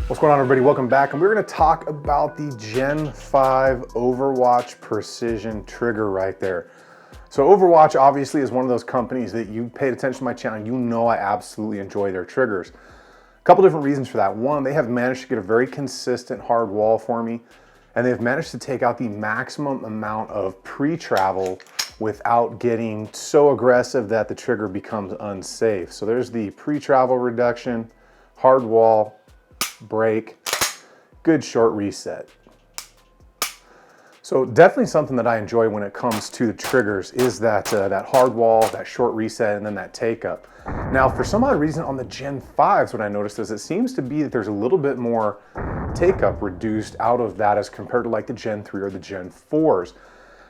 What's going on, everybody? Welcome back, and we're going to talk about the Gen 5 Overwatch Precision Trigger right there. So Overwatch obviously is one of those companies that you paid attention to my channel, you know I absolutely enjoy their triggers. A couple different reasons for that. One, they have managed to get a very consistent hard wall for me, and they've managed to take out the maximum amount of pre-travel without getting so aggressive that the trigger becomes unsafe. So there's the pre-travel reduction, hard wall, break, good short reset. So definitely something that I enjoy when it comes to the triggers is that that hard wall, that short reset, and then that take up. Now, for some odd reason on the Gen 5s, what I noticed is it seems to be that there's a little bit more take up reduced out of that as compared to like the Gen 3 or the Gen 4s.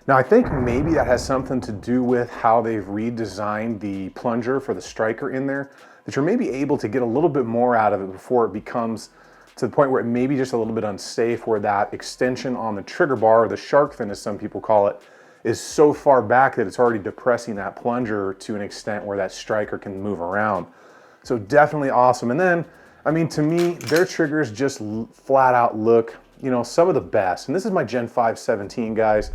Now, I think maybe that has something to do with how they've redesigned the plunger for the striker in there, that you're maybe able to get a little bit more out of it before it becomes to the point where it may be just a little bit unsafe, where that extension on the trigger bar, or the shark fin as some people call it, is so far back that it's already depressing that plunger to an extent where that striker can move around. So definitely awesome. And then, I mean, to me, their triggers just flat out look, you know, some of the best. And this is my Gen 5 17, guys,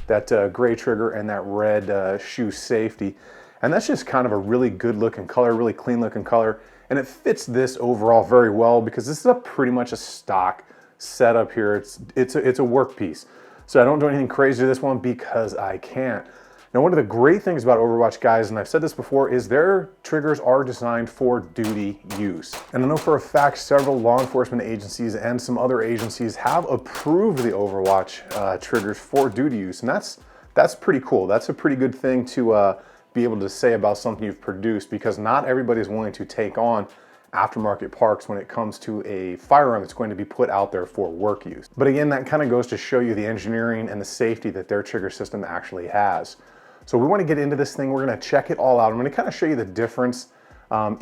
that gray trigger and that red shoe safety. And that's just kind of a really good looking color, really clean looking color. And it fits this overall very well because this is a pretty much a stock setup here. It's a work piece. So I don't do anything crazy to this one because I can't. Now, one of the great things about Overwatch, guys, and I've said this before, is their triggers are designed for duty use. And I know for a fact several law enforcement agencies and some other agencies have approved the Overwatch triggers for duty use. And that's pretty cool. That's a pretty good thing to be able to say about something you've produced, because not everybody is willing to take on aftermarket parts when it comes to a firearm that's going to be put out there for work use. But again, that kind of goes to show you the engineering and the safety that their trigger system actually has. So we want to get into this thing. We're going to check it all out. I'm going to kind of show you the difference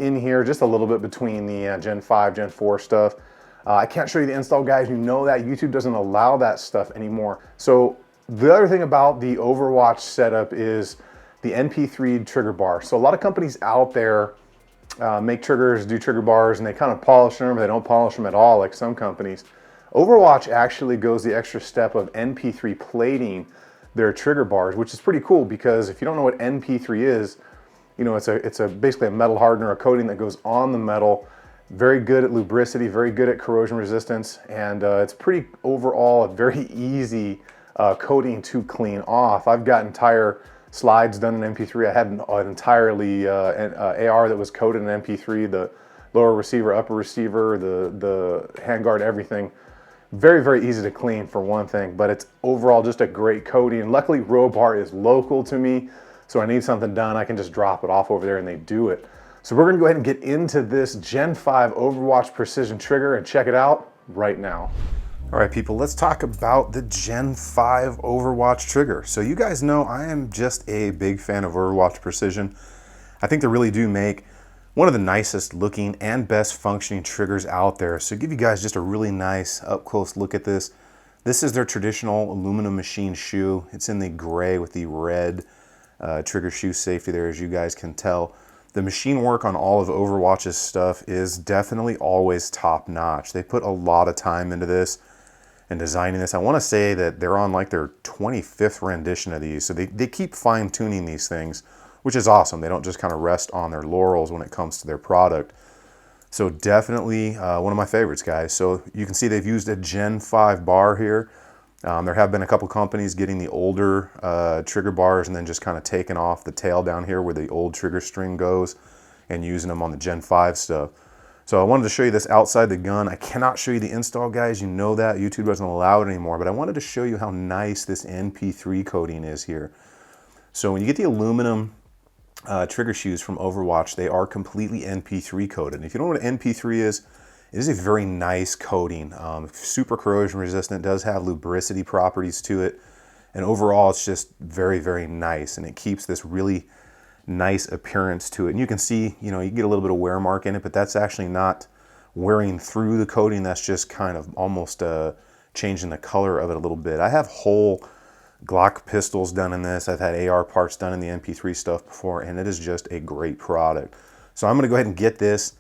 in here, just a little bit between the Gen 5, Gen 4 stuff. I can't show you the install, guys. You know that YouTube doesn't allow that stuff anymore. So the other thing about the Overwatch setup is the NP3 trigger bar. So a lot of companies out there make triggers, do trigger bars, and they kind of polish them, or they don't polish them at all, like some companies. Overwatch actually goes the extra step of NP3 plating their trigger bars, which is pretty cool, because if you don't know what NP3 is, you know, it's basically a metal hardener, a coating that goes on the metal. Very good at lubricity, very good at corrosion resistance, and it's pretty overall a very easy coating to clean off. I've got entire slides done in MP3. I had an entirely AR that was coated in MP3, the lower receiver, upper receiver, the handguard, everything. Very, very easy to clean for one thing, but it's overall just a great coating. And luckily, Robar is local to me, so I need something done, I can just drop it off over there and they do it. So we're gonna go ahead and get into this Gen 5 Overwatch Precision Trigger and check it out right now. All right, people, let's talk about the Gen 5 Overwatch trigger. So you guys know I am just a big fan of Overwatch Precision. I think they really do make one of the nicest looking and best functioning triggers out there. So give you guys just a really nice up close look at this. This is their traditional aluminum machine shoe. It's in the gray with the red trigger shoe safety there, as you guys can tell. The machine work on all of Overwatch's stuff is definitely always top notch. They put a lot of time into this and designing this. I want to say that they're on like their 25th rendition of these. So they keep fine tuning these things, which is awesome. They don't just kind of rest on their laurels when it comes to their product. So definitely one of my favorites, guys. So you can see they've used a Gen 5 bar here. There have been a couple companies getting the older trigger bars and then just kind of taking off the tail down here where the old trigger string goes and using them on the Gen 5 stuff. So I wanted to show you this outside the gun. I cannot show you the install, guys. You know that. YouTube doesn't allow it anymore. But I wanted to show you how nice this NP3 coating is here. So when you get the aluminum trigger shoes from Overwatch, they are completely NP3 coated. And if you don't know what NP3 is, it is a very nice coating. Super corrosion resistant, does have lubricity properties to it. And overall, it's just very, very nice. And it keeps this really nice appearance to it. And you can see, you know, you get a little bit of wear mark in it, but that's actually not wearing through the coating. That's just kind of almost changing the color of it a little bit. I have whole Glock pistols done in this. I've had AR parts done in the MP3 stuff before, and it is just a great product. So I'm going to go ahead and get this,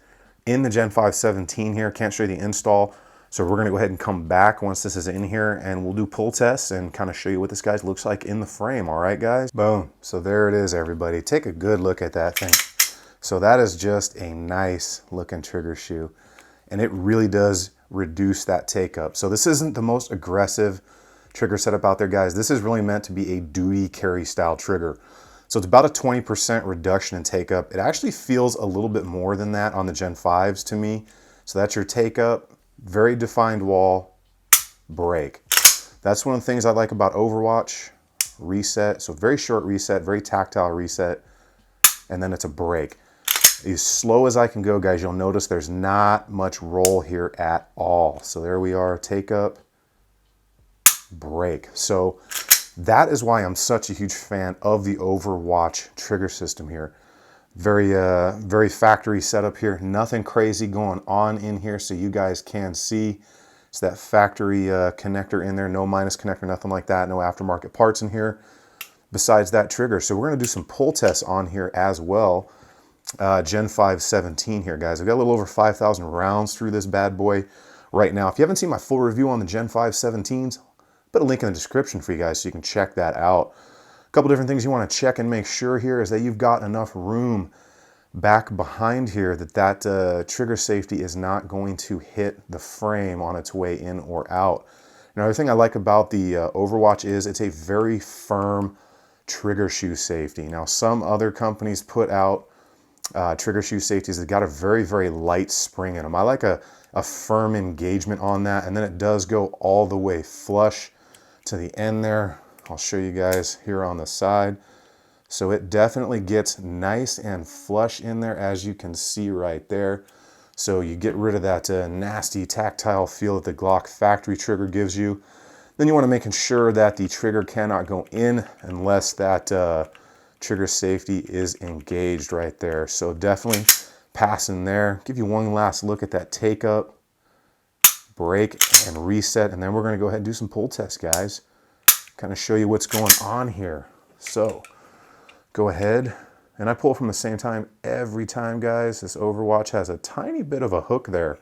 in the Gen 5 17 here. Can't show you the install. So we're gonna go ahead and come back once this is in here and we'll do pull tests and kind of show you what this guy looks like in the frame. All right, guys? Boom. So there it is, everybody. Take a good look at that thing. So that is just a nice looking trigger shoe. And it really does reduce that take up. So this isn't the most aggressive trigger setup out there, guys. This is really meant to be a duty carry style trigger. So it's about a 20% reduction in take up. It actually feels a little bit more than that on the Gen 5s to me. So that's your take up, very defined wall, break. That's one of the things I like about Overwatch. Reset, so very short reset, very tactile reset, and then it's a break. As slow as I can go, guys, you'll notice there's not much roll here at all. So there we are, take up, break. So that is why I'm such a huge fan of the Overwatch trigger system here. Very factory setup here. Nothing crazy going on in here, so you guys can see. It's that factory connector in there, no minus connector, nothing like that, no aftermarket parts in here besides that trigger. So we're gonna do some pull tests on here as well. Gen 5 17 here, guys. I've got a little over 5,000 rounds through this bad boy right now. If you haven't seen my full review on the Gen 5 17s, put a link in the description for you guys so you can check that out. A couple different things you want to check and make sure here is that you've got enough room back behind here that trigger safety is not going to hit the frame on its way in or out. Another thing I like about the Overwatch is it's a very firm trigger shoe safety. Now some other companies put out trigger shoe safeties that got a very light spring in them. I like a firm engagement on that, and then it does go all the way flush to the end there. I'll show you guys here on the side. So it definitely gets nice and flush in there, as you can see right there. So you get rid of that nasty tactile feel that the Glock factory trigger gives you. Then you want to make sure that the trigger cannot go in unless that trigger safety is engaged right there. So definitely pass in there. Give you one last look at that take up, break, and reset. And then we're going to go ahead and do some pull tests, guys. Kind of show you what's going on here. So go ahead, and I pull from the same time every time, guys. This Overwatch has a tiny bit of a hook there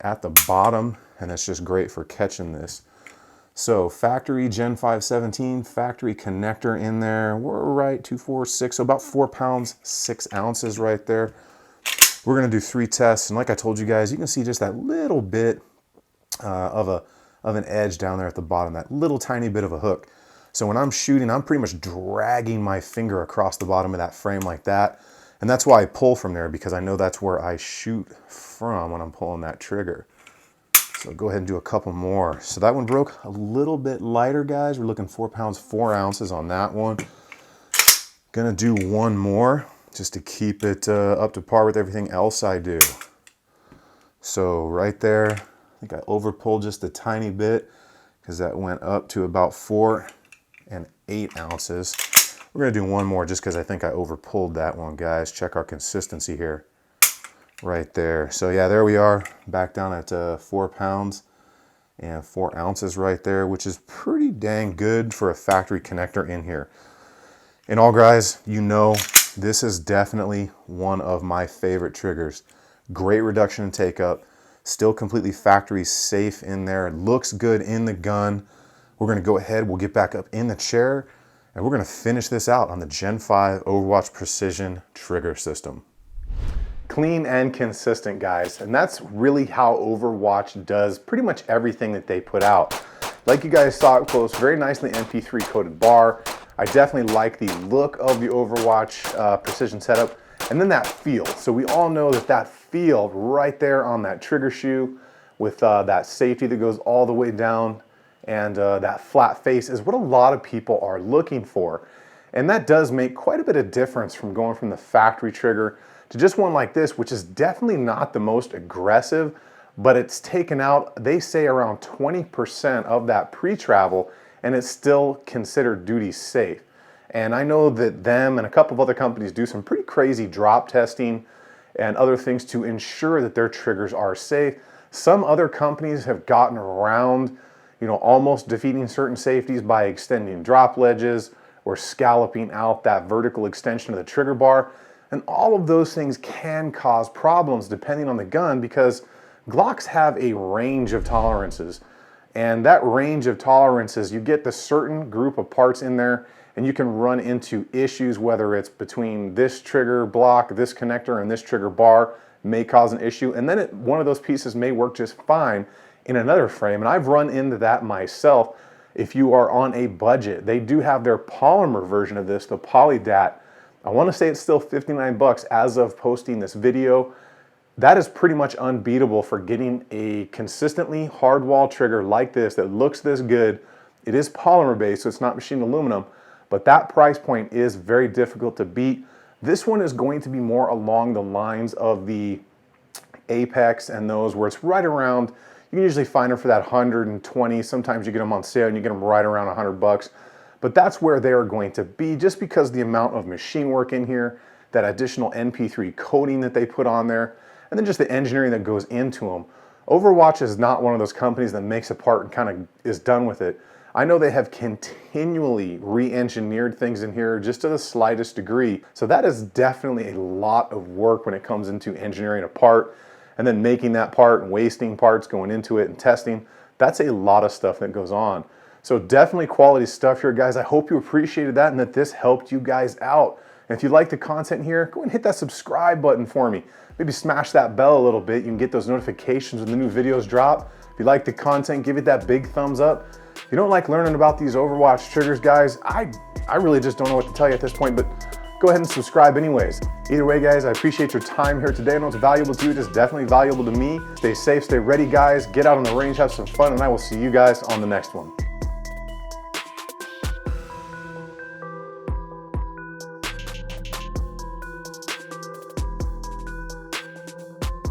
at the bottom, and it's just great for catching this. So factory Gen 5 17, factory connector in there. We're right, 2, 4, 6, so about 4 pounds, 6 ounces right there. We're gonna do 3 tests, and like I told you guys, you can see just that little bit of an edge down there at the bottom, that little tiny bit of a hook. So when I'm shooting, I'm pretty much dragging my finger across the bottom of that frame like that. And that's why I pull from there, because I know that's where I shoot from when I'm pulling that trigger. So go ahead and do a couple more. So that one broke a little bit lighter, guys. We're looking 4 pounds, 4 ounces on that one. Gonna do one more just to keep it up to par with everything else I do. So right there, I think I over pulled just a tiny bit because that went up to about 4 and 8 ounces. We're gonna do one more just because I think I over pulled that one, guys. Check our consistency here. Right there. So yeah, there we are, back down at 4 pounds and 4 ounces right there, which is pretty dang good for a factory connector in here. And all, guys, you know, this is definitely one of my favorite triggers. Great reduction in take up, still completely factory safe in there. It looks good in the gun. We're gonna go ahead, we'll get back up in the chair, and we're gonna finish this out on the Gen 5 Overwatch Precision trigger system. Clean and consistent, guys, and that's really how Overwatch does pretty much everything that they put out. Like you guys saw up close, very nicely MP3 coated bar. I definitely like the look of the Overwatch Precision setup, and then that feel. So we all know that that feel right there on that trigger shoe with that safety that goes all the way down and that flat face is what a lot of people are looking for. And that does make quite a bit of difference from going from the factory trigger to just one like this, which is definitely not the most aggressive, but it's taken out, they say, around 20% of that pre-travel, and it's still considered duty safe. And I know that them and a couple of other companies do some pretty crazy drop testing and other things to ensure that their triggers are safe. Some other companies have gotten around, you know, almost defeating certain safeties by extending drop ledges or scalloping out that vertical extension of the trigger bar. And all of those things can cause problems depending on the gun, because Glocks have a range of tolerances. And that range of tolerances, you get the certain group of parts in there and you can run into issues, whether it's between this trigger block, this connector, and this trigger bar may cause an issue. And then one of those pieces may work just fine in another frame. And I've run into that myself. If you are on a budget, they do have their polymer version of this, the PolyDat. I want to say it's still 59 bucks as of posting this video. That is pretty much unbeatable for getting a consistently hard wall trigger like this that looks this good. It is polymer based, so it's not machined aluminum, but that price point is very difficult to beat. This one is going to be more along the lines of the Apex and those, where it's right around, you can usually find them for that 120. Sometimes you get them on sale and you get them right around 100 bucks. But that's where they are going to be, just because the amount of machine work in here, that additional NP3 coating that they put on there, and then just the engineering that goes into them. Overwatch is not one of those companies that makes a part and kind of is done with it. I know they have continually re-engineered things in here just to the slightest degree. So that is definitely a lot of work when it comes into engineering a part and then making that part and wasting parts going into it and testing. That's a lot of stuff that goes on. So definitely quality stuff here, guys. I hope you appreciated that and that this helped you guys out. And if you like the content here, go ahead and hit that subscribe button for me. Maybe smash that bell a little bit. You can get those notifications when the new videos drop. If you like the content, give it that big thumbs up. If you don't like learning about these Overwatch triggers, guys, I really just don't know what to tell you at this point, but go ahead and subscribe anyways. Either way, guys, I appreciate your time here today. I know it's valuable to you. It's definitely valuable to me. Stay safe, stay ready, guys. Get out on the range, have some fun, and I will see you guys on the next one.